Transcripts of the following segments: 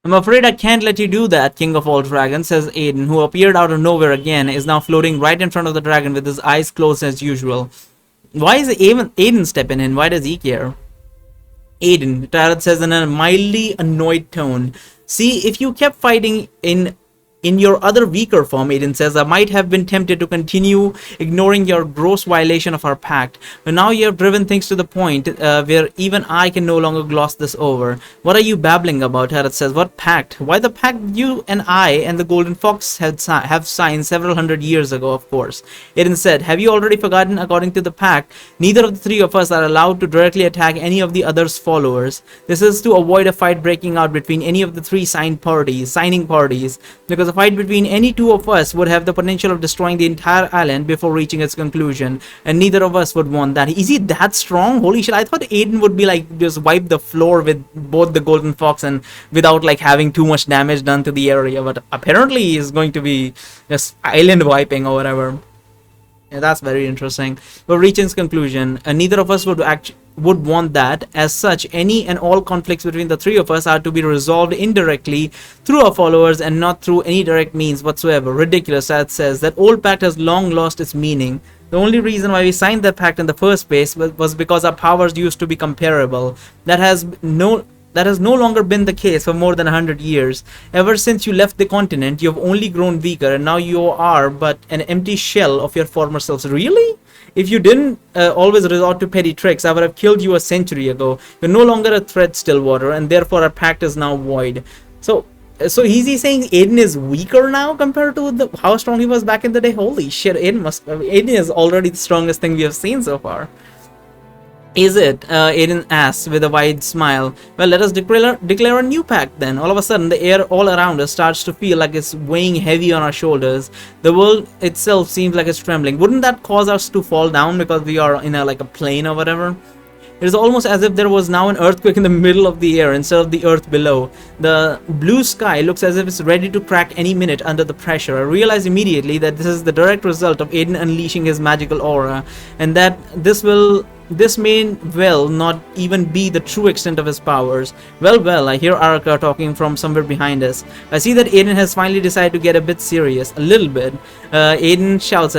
I'm afraid I can't let you do that, King of all dragons, says Aiden, who appeared out of nowhere again, is now floating right in front of the dragon with his eyes closed as usual. Why is Aiden stepping in? Why does he care? Aiden, Tarot says in a mildly annoyed tone. See, if you kept fighting in your other weaker form, Aiden says, I might have been tempted to continue ignoring your gross violation of our pact. But now you have driven things to the point where even I can no longer gloss this over. What are you babbling about? Tarot says, what pact? Why the pact you and I and the Golden Fox have signed several hundred years ago, of course. Aiden said, have you already forgotten? According to the pact, neither of the three of us are allowed to directly attack any of the other's followers. This is to avoid a fight breaking out between any of the three signing parties, because a fight between any two of us would have the potential of destroying the entire island before reaching its conclusion, and neither of us would want that. Is he that strong? Holy shit, I thought Aiden would be like just wipe the floor with both the Golden Fox and without like having too much damage done to the area, but apparently he's going to be just island wiping or whatever. Yeah, that's very interesting. But reaching its conclusion, neither of us would want that. As such, any and all conflicts between the three of us are to be resolved indirectly through our followers and not through any direct means whatsoever. Ridiculous, that says. That old pact has long lost its meaning. The only reason why we signed that pact in the first place was because our powers used to be comparable. That has no longer been the case for more than 100 years. Ever since you left the continent, you have only grown weaker, and now you are but an empty shell of your former selves. Really? If you didn't always resort to petty tricks, I would have killed you a century ago. You're no longer a threat, Stillwater, and therefore our pact is now void. So is he saying Aiden is weaker now compared to how strong he was back in the day? Holy shit, Aiden is already the strongest thing we have seen so far. Is it? Aiden asks with a wide smile. Well, let us declare a new pact then. All of a sudden, the air all around us starts to feel like it's weighing heavy on our shoulders. The world itself seems like it's trembling. Wouldn't that cause us to fall down because we are in a plane or whatever? It is almost as if there was now an earthquake in the middle of the air instead of the earth below. The blue sky looks as if it's ready to crack any minute under the pressure. I realize immediately that this is the direct result of Aiden unleashing his magical aura, and that this may well not even be the true extent of his powers. Well, I hear Araka talking from somewhere behind us. I see that Aiden has finally decided to get a bit serious, a little bit. Luna shouts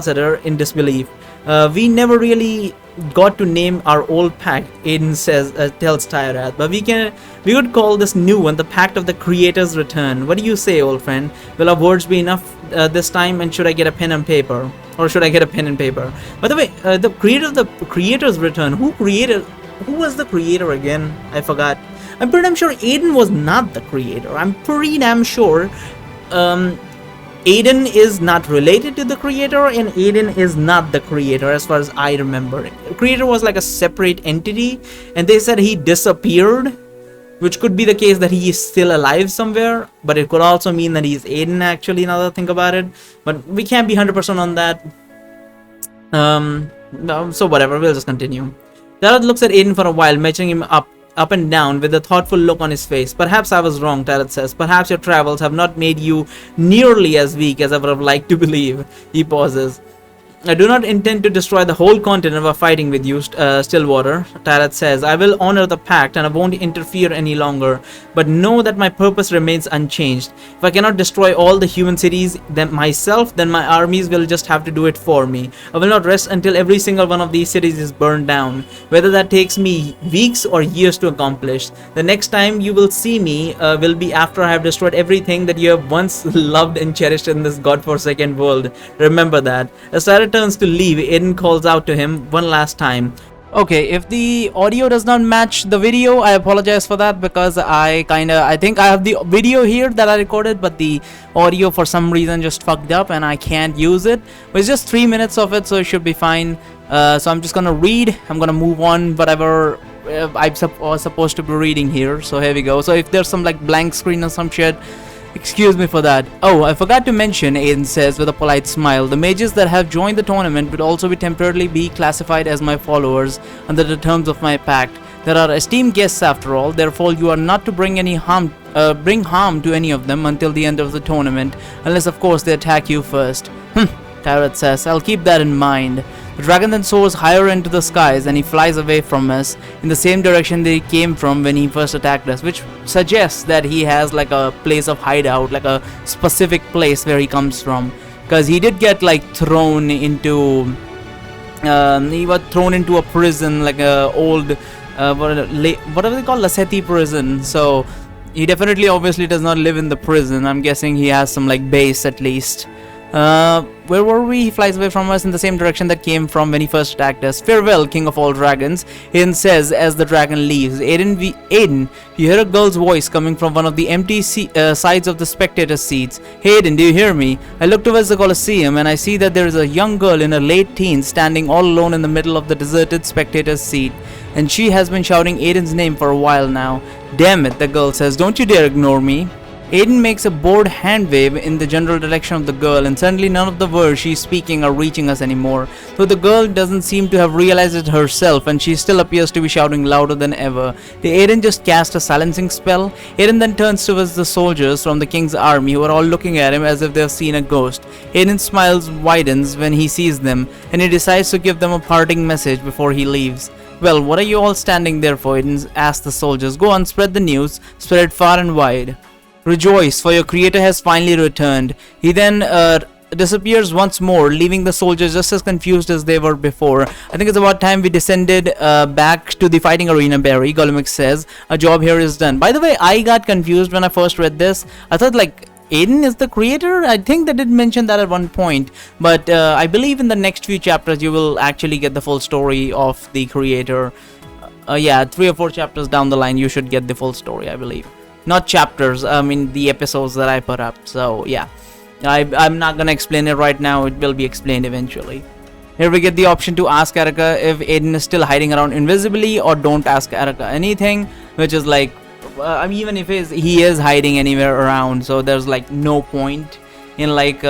at her in disbelief. We never really got to name our old pact, Aiden tells Tyrath, but we could call this new one the Pact of the Creator's Return. What do you say, old friend? Will our words be enough this time, and should I get a pen and paper? Or should I get a pen and paper? By the way, the Creator's Return, who was the creator again? I forgot. I'm pretty damn sure Aiden was not the creator. I'm pretty damn sure Aiden is not related to the creator, and Aiden is not the creator as far as I remember. The creator was like a separate entity, and they said he disappeared, which could be the case that he is still alive somewhere, but it could also mean that he's Aiden actually, now that I think about it. But we can't be 100% on that. No, so whatever, we'll just continue. Tarot looks at Aiden for a while, measuring him up and down with a thoughtful look on his face. Perhaps I was wrong, Tarot says. Perhaps your travels have not made you nearly as weak as I would have liked to believe. He pauses. I do not intend to destroy the whole continent by fighting with you, Stillwater, Tarot says. I will honor the pact and I won't interfere any longer, but know that my purpose remains unchanged. If I cannot destroy all the human cities then myself, then my armies will just have to do it for me. I will not rest until every single one of these cities is burned down, whether that takes me weeks or years to accomplish. The next time you will see me will be after I have destroyed everything that you have once loved and cherished in this godforsaken world. Remember that. As Tarot turns to leave, Aiden calls out to him one last time. Okay, if the audio does not match the video, I apologize for that, because I think I have the video here that I recorded, but the audio for some reason just fucked up and I can't use it. But it's just 3 minutes of it, so it should be fine. So I'm just gonna read. I'm gonna move on whatever I'm supposed to be reading here. So here we go. So if there's some like blank screen or some shit, excuse me for that. Oh, I forgot to mention, Aiden says with a polite smile, the mages that have joined the tournament would also be temporarily be classified as my followers under the terms of my pact. There are esteemed guests after all, therefore you are not to bring harm to any of them until the end of the tournament, unless of course they attack you first. Tarot says, I'll keep that in mind. The dragon then soars higher into the skies and he flies away from us in the same direction that he came from when he first attacked us, which suggests that he has like a place of hideout, like a specific place where he comes from. Because he did get like thrown into he was thrown into a prison, like a old whatever they call Laseti prison. So he definitely obviously does not live in the prison. I'm guessing he has some like base at least. Where were we? He flies away from us in the same direction that came from when he first attacked us. Farewell, King of all dragons, Aiden says as the dragon leaves. Aiden, you hear a girl's voice coming from one of the empty sides of the spectator seats. Hey Aiden, do you hear me? I look towards the Colosseum and I see that there is a young girl in her late teens standing all alone in the middle of the deserted spectator's seat. And she has been shouting Aiden's name for a while now. Damn it, the girl says, don't you dare ignore me. Aiden makes a bored hand wave in the general direction of the girl, and suddenly none of the words she's speaking are reaching us anymore. Though the girl doesn't seem to have realized it herself, and she still appears to be shouting louder than ever. Did Aiden just cast a silencing spell? Aiden then turns towards the soldiers from the king's army who are all looking at him as if they've seen a ghost. Aiden's smile widens when he sees them, and he decides to give them a parting message before he leaves. Well, what are you all standing there for? Aiden asks the soldiers. Go on, spread the news, spread it far and wide. Rejoice, for your creator has finally returned. He then disappears once more, leaving the soldiers just as confused as they were before. I think it's about time we descended back to the fighting arena, Barry. Gollumix says, a job here is done. By the way, I got confused when I first read this. I thought like Aiden is the creator. I think they did mention that at one point, but I believe in the next few chapters you will actually get the full story of the creator. Yeah, 3 or 4 chapters down the line you should get the full story, I believe. Not chapters, I mean the episodes that I put up. So yeah, I'm not gonna explain it right now. It will be explained eventually. Here we get the option to ask Erica if Aiden is still hiding around invisibly, or don't ask Erica anything, which is like I mean, even if he is hiding anywhere around, so there's like no point in like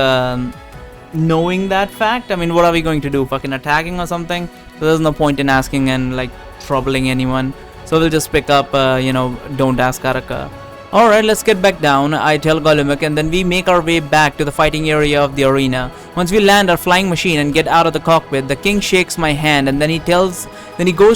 knowing that fact. I mean, what are we going to do, fucking attacking or something? So there's no point in asking and like troubling anyone. So we'll just pick up don't ask Erica. Alright, let's get back down, I tell Gollumix, and then we make our way back to the fighting area of the arena. Once we land our flying machine and get out of the cockpit, the king shakes my hand, and then he goes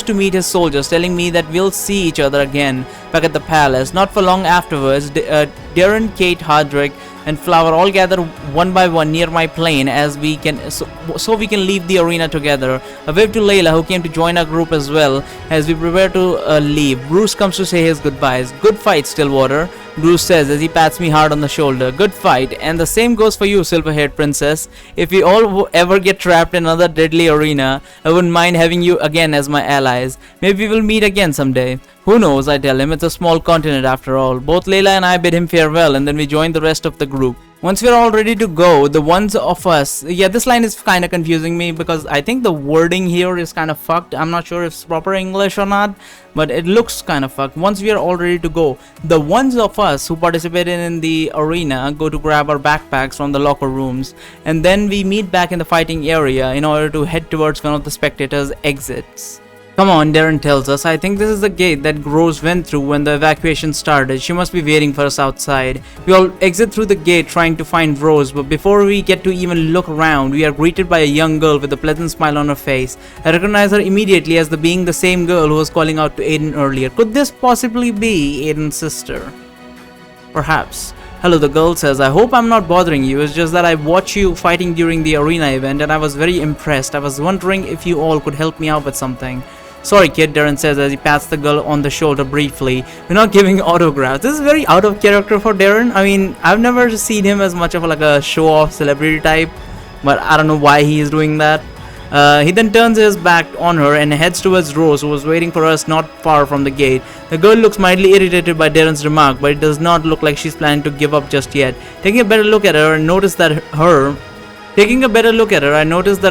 to meet his soldiers, telling me that we'll see each other again back at the palace. Not for long afterwards, Darren, Kate, Hardrick, and Flower all gather one by one near my plane as we can so we can leave the arena together. A wave to Layla, who came to join our group as well as we prepare to leave. Bruce comes to say his goodbyes. Good fight, Stillwater, Bruce says as he pats me hard on the shoulder. Good fight, and the same goes for you, Silverhaired Princess. If we all ever get trapped in another deadly arena, I wouldn't mind having you again as my allies. Maybe we'll meet again someday. Who knows, I tell him. It's a small continent after all. Both Layla and I bid him farewell, and then we join the rest of the group. Once we're all ready to go, the ones of us... Yeah, this line is kind of confusing me because I think the wording here is kind of fucked. I'm not sure if it's proper English or not, but it looks kind of fucked. Once we are all ready to go, the ones of us who participated in the arena go to grab our backpacks from the locker rooms, and then we meet back in the fighting area in order to head towards one of the spectators' exits. Come on, Darren tells us. I think this is the gate that Rose went through when the evacuation started. She must be waiting for us outside. We all exit through the gate trying to find Rose, but before we get to even look around, we are greeted by a young girl with a pleasant smile on her face. I recognize her immediately as being the same girl who was calling out to Aiden earlier. Could this possibly be Aiden's sister? Perhaps. Hello, the girl says. I hope I'm not bothering you. It's just that I watched you fighting during the arena event and I was very impressed. I was wondering if you all could help me out with something. Sorry kid, Darren says as he pats the girl on the shoulder briefly. We're not giving autographs. This is very out of character for Darren. I mean, I've never seen him as much of like a show-off celebrity type, but I don't know why he is doing that. He then turns his back on her and heads towards Rose, who was waiting for us not far from the gate. The girl looks mildly irritated by Darren's remark, but it does not look like she's planning to give up just yet. Taking a better look at her, I notice that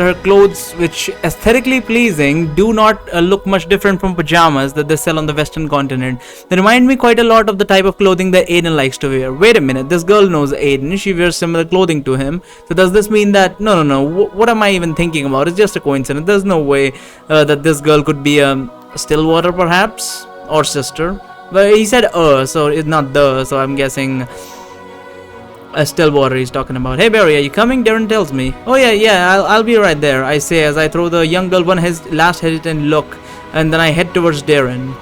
her clothes, which aesthetically pleasing, do not look much different from pajamas that they sell on the western continent. They remind me quite a lot of the type of clothing that Aiden likes to wear. Wait a minute, this girl knows Aiden. She wears similar clothing to him. So does this mean that... No. What am I even thinking about? It's just a coincidence. There's no way that this girl could be Stillwater perhaps? Or sister. But he said so it's not the, so I'm guessing... Stillwater he's talking about. Hey Barry, are you coming? Darren tells me. Oh yeah, I'll be right there, I say as I throw the young girl one last hesitant look, and then I head towards Darren.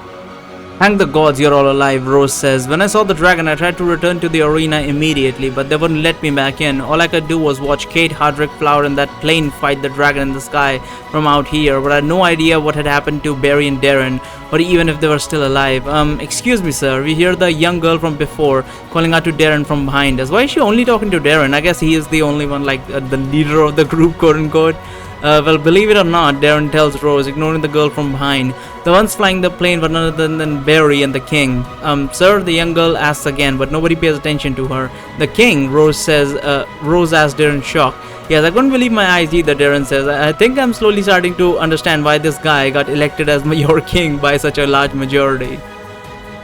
Thank the gods you're all alive, Rose says. When I saw the dragon, I tried to return to the arena immediately, but they wouldn't let me back in. All I could do was watch Kate, Hardrick, Flower, and that plane fight the dragon in the sky from out here, but I had no idea what had happened to Barry and Darren, or even if they were still alive. Excuse me, sir. We hear the young girl from before calling out to Darren from behind us. Why is she only talking to Darren? I guess he is the only one, like, the leader of the group, quote unquote. Well, believe it or not, Darren tells Rose, ignoring the girl from behind. The ones flying the plane were none other than Barry and the king. Sir, the young girl asks again, but nobody pays attention to her. The king, Rose says. Rose asks Darren, shocked. Yes, I couldn't believe my eyes either, Darren says. I think I'm slowly starting to understand why this guy got elected as your king by such a large majority.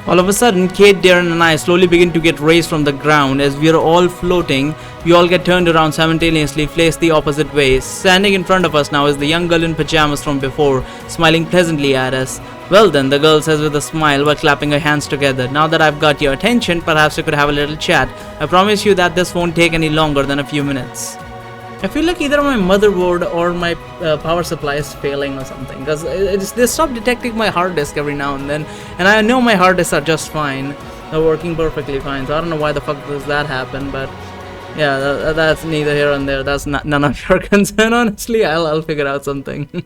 All of a sudden, Kate, Darren, and I slowly begin to get raised from the ground. As we are all floating, we all get turned around simultaneously, face the opposite way. Standing in front of us now is the young girl in pajamas from before, smiling pleasantly at us. Well then, the girl says with a smile while clapping her hands together. Now that I've got your attention, perhaps we could have a little chat. I promise you that this won't take any longer than a few minutes. I feel like either my motherboard or my power supply is failing or something, because they stop detecting my hard disk every now and then, and I know my hard disks are just fine. They're working perfectly fine, so I don't know why the fuck does that happen, but yeah, that's neither here and there. That's none of your concern, honestly. I'll figure out something.